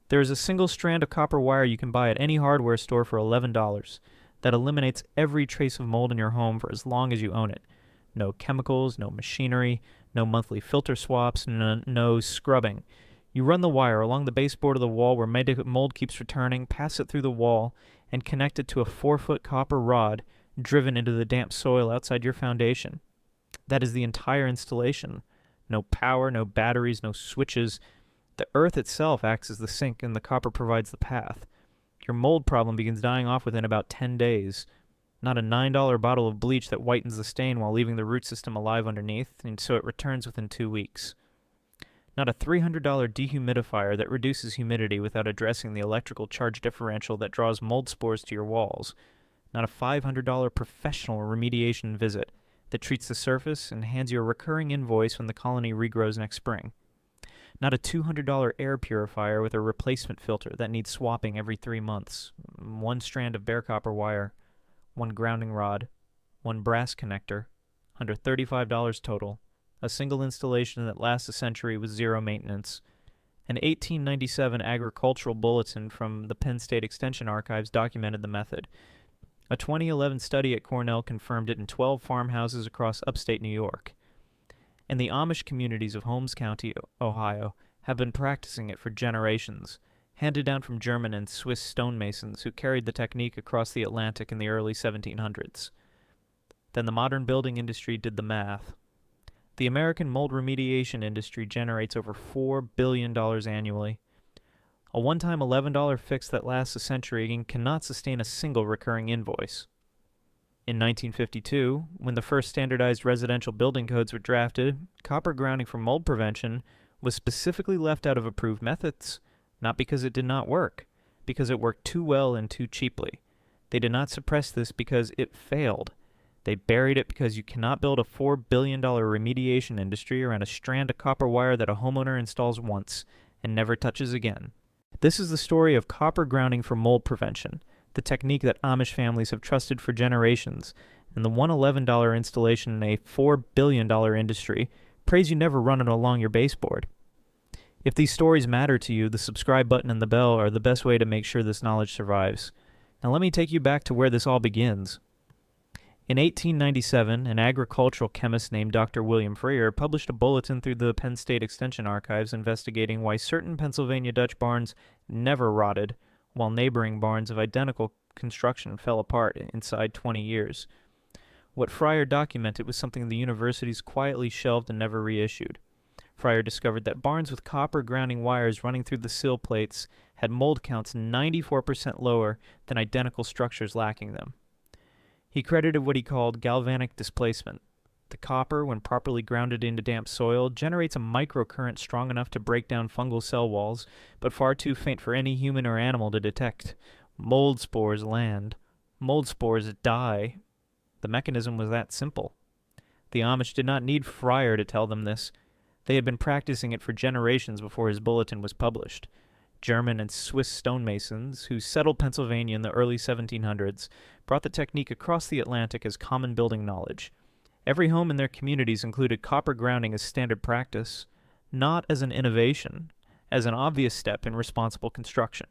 There is a single strand of copper wire you can buy at any hardware store for $11 that eliminates every trace of mold in your home for as long as you own it. No chemicals, no machinery, no monthly filter swaps, no scrubbing. You run the wire along the baseboard of the wall where mold keeps returning, pass it through the wall, and connect it to a 4-foot copper rod driven into the damp soil outside your foundation. That is the entire installation. No power, no batteries, no switches. The earth itself acts as the sink and the copper provides the path. Your mold problem begins dying off within about 10 days. Not a $9 bottle of bleach that whitens the stain while leaving the root system alive underneath, and so it returns within 2 weeks. Not a $300 dehumidifier that reduces humidity without addressing the electrical charge differential that draws mold spores to your walls. Not a $500 professional remediation visit that treats the surface and hands you a recurring invoice when the colony regrows next spring. Not a $200 air purifier with a replacement filter that needs swapping every 3 months. 1 strand of bare copper wire, 1 grounding rod, 1 brass connector, under $35 total, a single installation that lasts a century with zero maintenance. An 1897 agricultural bulletin from the Penn State Extension Archives documented the method. A 2011 study at Cornell confirmed it in 12 farmhouses across upstate New York. And the Amish communities of Holmes County, Ohio, have been practicing it for generations, handed down from German and Swiss stonemasons who carried the technique across the Atlantic in the early 1700s. Then the modern building industry did the math. The American mold remediation industry generates over $4 billion annually. A one-time $11 fix that lasts a century and cannot sustain a single recurring invoice. In 1952, when the first standardized residential building codes were drafted, copper grounding for mold prevention was specifically left out of approved methods, not because it did not work, because it worked too well and too cheaply. They did not suppress this because it failed. They buried it because you cannot build a $4 billion remediation industry around a strand of copper wire that a homeowner installs once and never touches again. This is the story of copper grounding for mold prevention, the technique that Amish families have trusted for generations, and the $111 installation in a $4 billion industry prays you never run it along your baseboard. If these stories matter to you, the subscribe button and the bell are the best way to make sure this knowledge survives. Now let me take you back to where this all begins. In 1897, an agricultural chemist named Dr. William Frier published a bulletin through the Penn State Extension Archives investigating why certain Pennsylvania Dutch barns never rotted, while neighboring barns of identical construction fell apart inside 20 years. What Frier documented was something the universities quietly shelved and never reissued. Frier discovered that barns with copper grounding wires running through the sill plates had mold counts 94% lower than identical structures lacking them. He credited what he called galvanic displacement. The copper, when properly grounded into damp soil, generates a microcurrent strong enough to break down fungal cell walls, but far too faint for any human or animal to detect. Mold spores land. Mold spores die. The mechanism was that simple. The Amish did not need Frier to tell them this. They had been practicing it for generations before his bulletin was published. German and Swiss stonemasons, who settled Pennsylvania in the early 1700s, brought the technique across the Atlantic as common building knowledge. Every home in their communities included copper grounding as standard practice, not as an innovation, as an obvious step in responsible construction.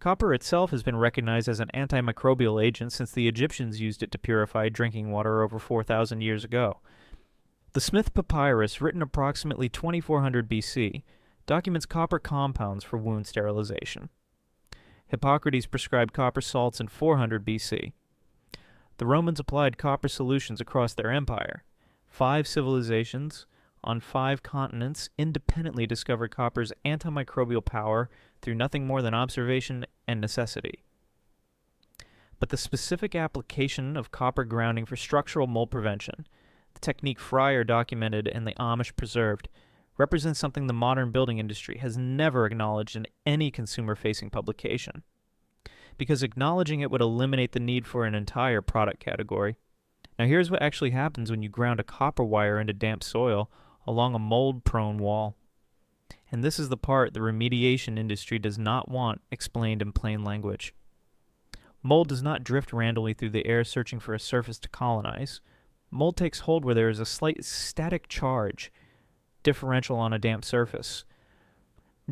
Copper itself has been recognized as an antimicrobial agent since the Egyptians used it to purify drinking water over 4,000 years ago. The Smith Papyrus, written approximately 2400 BC, documents copper compounds for wound sterilization. Hippocrates prescribed copper salts in 400 BC. The Romans applied copper solutions across their empire. 5 civilizations on 5 continents independently discovered copper's antimicrobial power through nothing more than observation and necessity. But the specific application of copper grounding for structural mold prevention, the technique Frier documented and the Amish preserved, represents something the modern building industry has never acknowledged in any consumer-facing publication, because acknowledging it would eliminate the need for an entire product category. Now here's what actually happens when you ground a copper wire into damp soil along a mold-prone wall. And this is the part the remediation industry does not want explained in plain language. Mold does not drift randomly through the air searching for a surface to colonize. Mold takes hold where there is a slight static charge differential on a damp surface.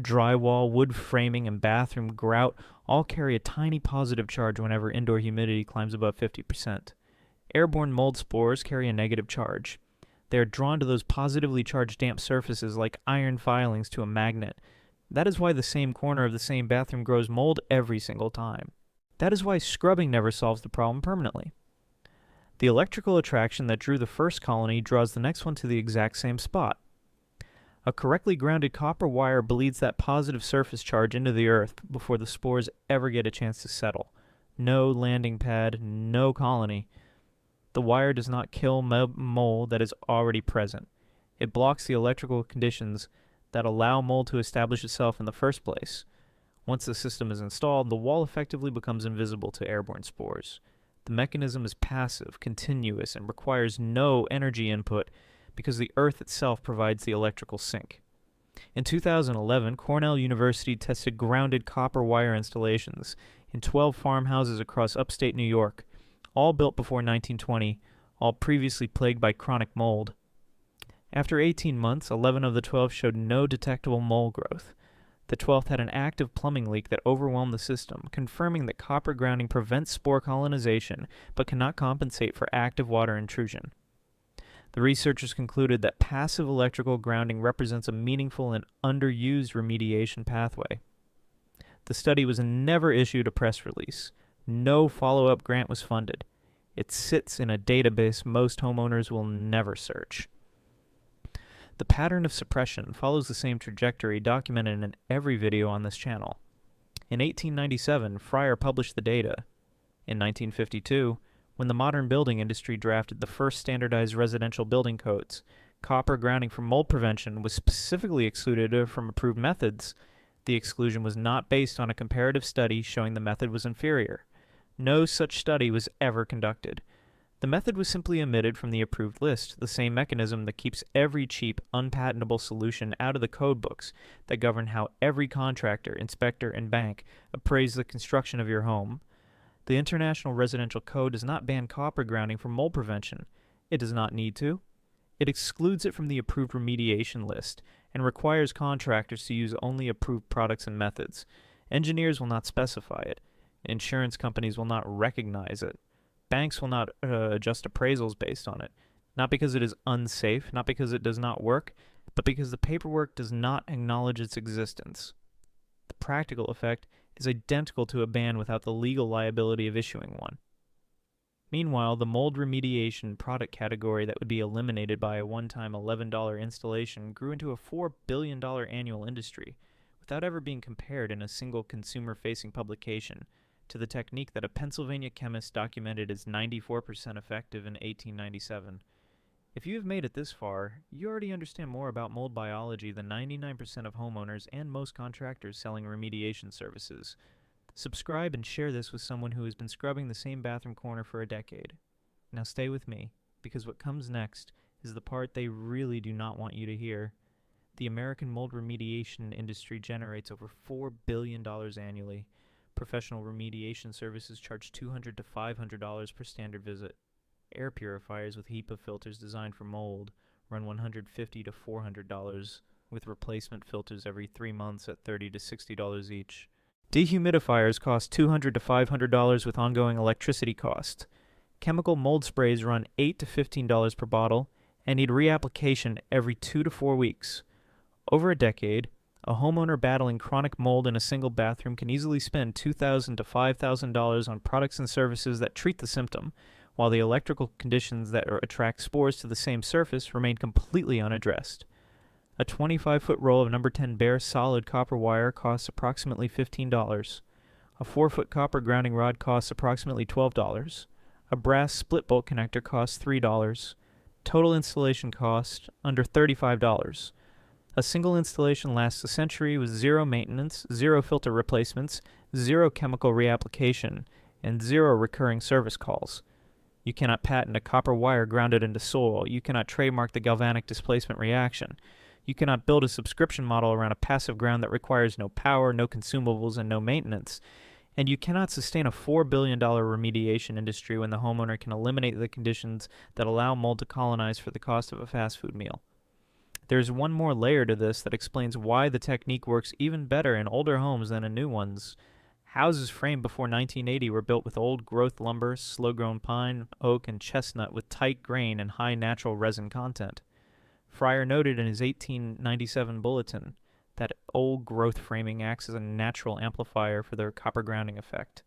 Drywall, wood framing, and bathroom grout all carry a tiny positive charge whenever indoor humidity climbs above 50%. Airborne mold spores carry a negative charge. They are drawn to those positively charged damp surfaces like iron filings to a magnet. That is why the same corner of the same bathroom grows mold every single time. That is why scrubbing never solves the problem permanently. The electrical attraction that drew the first colony draws the next one to the exact same spot. A correctly grounded copper wire bleeds that positive surface charge into the earth before the spores ever get a chance to settle. No landing pad, no colony. The wire does not kill mold that is already present. It blocks the electrical conditions that allow mold to establish itself in the first place. Once the system is installed, the wall effectively becomes invisible to airborne spores. The mechanism is passive, continuous, and requires no energy input because the earth itself provides the electrical sink. In 2011, Cornell University tested grounded copper wire installations in 12 farmhouses across upstate New York, all built before 1920, all previously plagued by chronic mold. After 18 months, 11 of the 12 showed no detectable mold growth. The 12th had an active plumbing leak that overwhelmed the system, confirming that copper grounding prevents spore colonization but cannot compensate for active water intrusion. The researchers concluded that passive electrical grounding represents a meaningful and underused remediation pathway. The study was never issued a press release. No follow-up grant was funded. It sits in a database most homeowners will never search. The pattern of suppression follows the same trajectory documented in every video on this channel. In 1897, Frier published the data. In 1952, when the modern building industry drafted the first standardized residential building codes, copper grounding for mold prevention was specifically excluded from approved methods. The exclusion was not based on a comparative study showing the method was inferior. No such study was ever conducted. The method was simply omitted from the approved list, the same mechanism that keeps every cheap, unpatentable solution out of the code books that govern how every contractor, inspector, and bank appraise the construction of your home. The International Residential Code does not ban copper grounding for mold prevention. It does not need to. It excludes it from the approved remediation list and requires contractors to use only approved products and methods. Engineers will not specify it. Insurance companies will not recognize it. Banks will not adjust appraisals based on it. Not because it is unsafe, not because it does not work, but because the paperwork does not acknowledge its existence. The practical effect is identical to a ban without the legal liability of issuing one. Meanwhile, the mold remediation product category that would be eliminated by a one-time $11 installation grew into a $4 billion annual industry, without ever being compared in a single consumer-facing publication to the technique that a Pennsylvania chemist documented as 94% effective in 1897. If you have made it this far, you already understand more about mold biology than 99% of homeowners and most contractors selling remediation services. Subscribe and share this with someone who has been scrubbing the same bathroom corner for a decade. Now stay with me, because what comes next is the part they really do not want you to hear. The American mold remediation industry generates over $4 billion annually. Professional remediation services charge $200 to $500 per standard visit. Air purifiers with HEPA filters designed for mold run $150 to $400, with replacement filters every 3 months at $30 to $60 each. Dehumidifiers cost $200 to $500 with ongoing electricity costs. Chemical mold sprays run $8 to $15 per bottle and need reapplication every 2 to 4 weeks. Over a decade, a homeowner battling chronic mold in a single bathroom can easily spend $2,000 to $5,000 on products and services that treat the symptom, while the electrical conditions that attract spores to the same surface remain completely unaddressed. A 25-foot roll of number 10 bare solid copper wire costs approximately $15. A 4-foot copper grounding rod costs approximately $12. A brass split bolt connector costs $3. Total installation cost under $35. A single installation lasts a century with zero maintenance, zero filter replacements, zero chemical reapplication, and zero recurring service calls. You cannot patent a copper wire grounded into soil. You cannot trademark the galvanic displacement reaction. You cannot build a subscription model around a passive ground that requires no power, no consumables, and no maintenance. And you cannot sustain a $4 billion remediation industry when the homeowner can eliminate the conditions that allow mold to colonize for the cost of a fast food meal. There's one more layer to this that explains why the technique works even better in older homes than in new ones. Houses framed before 1980 were built with old-growth lumber, slow-grown pine, oak, and chestnut with tight grain and high natural resin content. Frier noted in his 1897 Bulletin that old-growth framing acts as a natural amplifier for their copper grounding effect.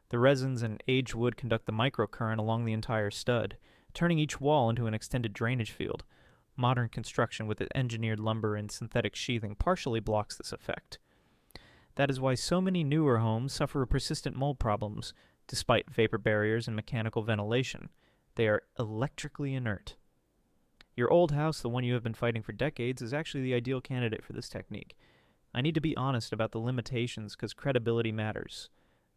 The resins and aged wood conduct the microcurrent along the entire stud, turning each wall into an extended drainage field. Modern construction with its engineered lumber and synthetic sheathing partially blocks this effect. That is why so many newer homes suffer persistent mold problems, despite vapor barriers and mechanical ventilation. They are electrically inert. Your old house, the one you have been fighting for decades, is actually the ideal candidate for this technique. I need to be honest about the limitations because credibility matters.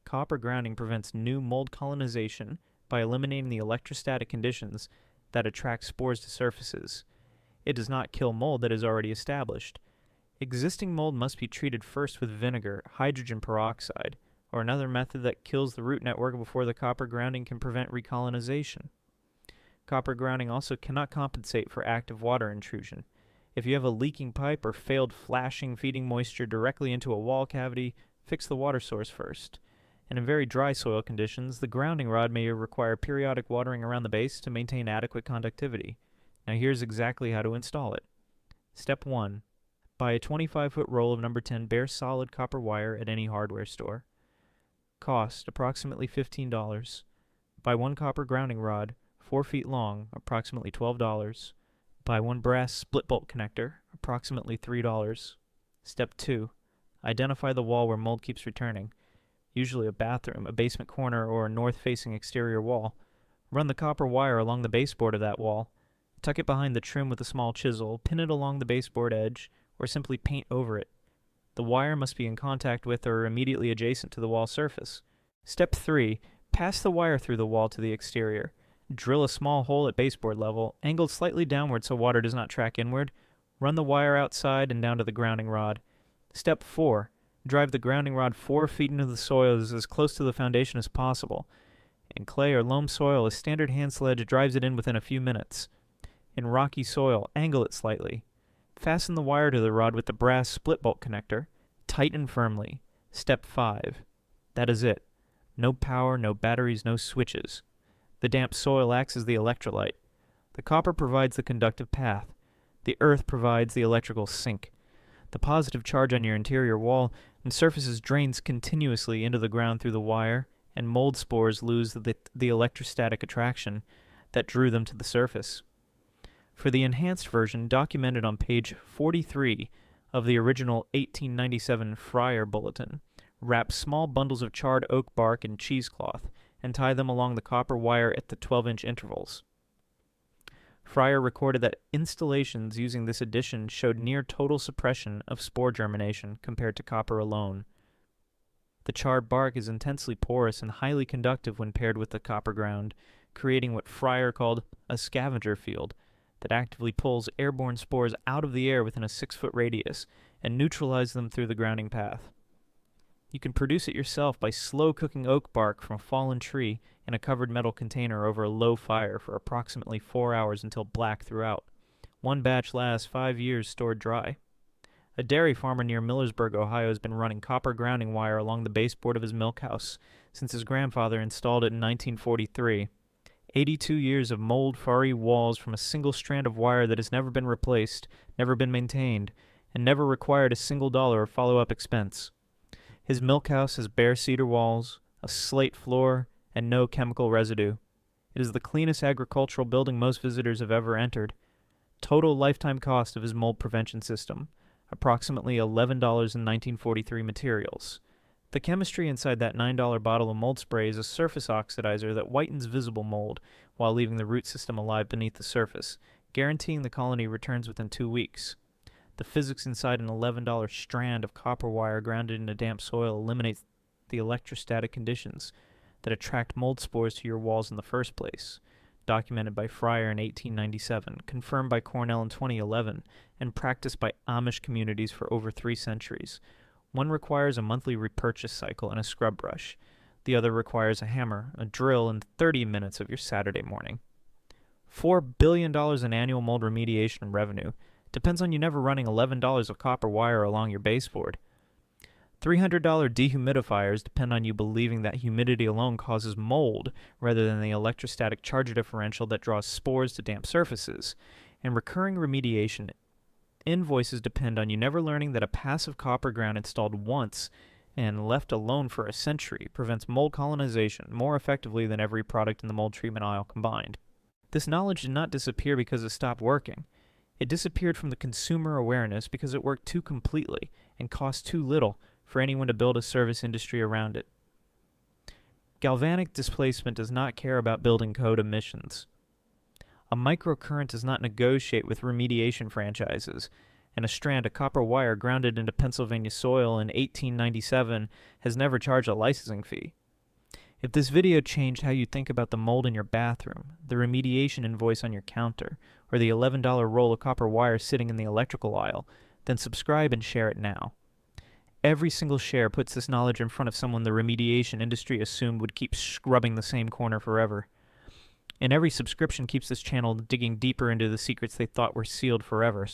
Copper grounding prevents new mold colonization by eliminating the electrostatic conditions that attract spores to surfaces. It does not kill mold that is already established. Existing mold must be treated first with vinegar, hydrogen peroxide, or another method that kills the root network before the copper grounding can prevent recolonization. Copper grounding also cannot compensate for active water intrusion. If you have a leaking pipe or failed flashing feeding moisture directly into a wall cavity, fix the water source first. And in very dry soil conditions, the grounding rod may require periodic watering around the base to maintain adequate conductivity. Now here's exactly how to install it. Step 1. Buy a 25-foot roll of number 10 bare solid copper wire at any hardware store. Cost approximately $15. Buy one copper grounding rod, 4 feet long, approximately $12. Buy one brass split bolt connector, approximately $3. Step 2. Identify the wall where mold keeps returning, usually a bathroom, a basement corner, or a north-facing exterior wall. Run the copper wire along the baseboard of that wall. Tuck it behind the trim with a small chisel, pin it along the baseboard edge, or simply paint over it. The wire must be in contact with or immediately adjacent to the wall surface. Step 3. Pass the wire through the wall to the exterior. Drill a small hole at baseboard level, angled slightly downward so water does not track inward. Run the wire outside and down to the grounding rod. Step 4. Drive the grounding rod 4 feet into the soil as close to the foundation as possible. In clay or loam soil, a standard hand sledge drives it in within a few minutes. In rocky soil, angle it slightly. Fasten the wire to the rod with the brass split bolt connector. Tighten firmly. Step 5. That is it. No power, no batteries, no switches. The damp soil acts as the electrolyte. The copper provides the conductive path. The earth provides the electrical sink. The positive charge on your interior wall and surfaces drains continuously into the ground through the wire, and mold spores lose the electrostatic attraction that drew them to the surface. For the enhanced version documented on page 43 of the original 1897 Frier Bulletin, wrap small bundles of charred oak bark in cheesecloth and tie them along the copper wire at the 12-inch intervals. Frier recorded that installations using this addition showed near total suppression of spore germination compared to copper alone. The charred bark is intensely porous and highly conductive when paired with the copper ground, creating what Frier called a scavenger field that actively pulls airborne spores out of the air within a 6-foot radius and neutralizes them through the grounding path. You can produce it yourself by slow cooking oak bark from a fallen tree in a covered metal container over a low fire for approximately 4 hours until black throughout. One batch lasts 5 years stored dry. A dairy farmer near Millersburg, Ohio has been running copper grounding wire along the baseboard of his milk house since his grandfather installed it in 1943. 82 years of mold-free walls from a single strand of wire that has never been replaced, never been maintained, and never required a single dollar of follow-up expense. His milk house has bare cedar walls, a slate floor, and no chemical residue. It is the cleanest agricultural building most visitors have ever entered. Total lifetime cost of his mold prevention system, approximately $11 in 1943 materials. The chemistry inside that $9 bottle of mold spray is a surface oxidizer that whitens visible mold while leaving the root system alive beneath the surface, guaranteeing the colony returns within 2 weeks. The physics inside an $11 strand of copper wire grounded into damp soil eliminates the electrostatic conditions that attract mold spores to your walls in the first place, documented by Frier in 1897, confirmed by Cornell in 2011, and practiced by Amish communities for over 3 centuries. One requires a monthly repurchase cycle and a scrub brush. The other requires a hammer, a drill, and 30 minutes of your Saturday morning. $4 billion in annual mold remediation revenue. Depends on you never running $11 of copper wire along your baseboard. $300 dehumidifiers depend on you believing that humidity alone causes mold rather than the electrostatic charge differential that draws spores to damp surfaces. And recurring remediation invoices depend on you never learning that a passive copper ground installed once and left alone for a century prevents mold colonization more effectively than every product in the mold treatment aisle combined. This knowledge did not disappear because it stopped working. It disappeared from the consumer awareness because it worked too completely and cost too little for anyone to build a service industry around it. Galvanic displacement does not care about building code emissions. A microcurrent does not negotiate with remediation franchises, and a strand of copper wire grounded into Pennsylvania soil in 1897 has never charged a licensing fee. If this video changed how you think about the mold in your bathroom, the remediation invoice on your counter, or the $11 roll of copper wire sitting in the electrical aisle, then subscribe and share it now. Every single share puts this knowledge in front of someone the remediation industry assumed would keep scrubbing the same corner forever. And every subscription keeps this channel digging deeper into the secrets they thought were sealed forever.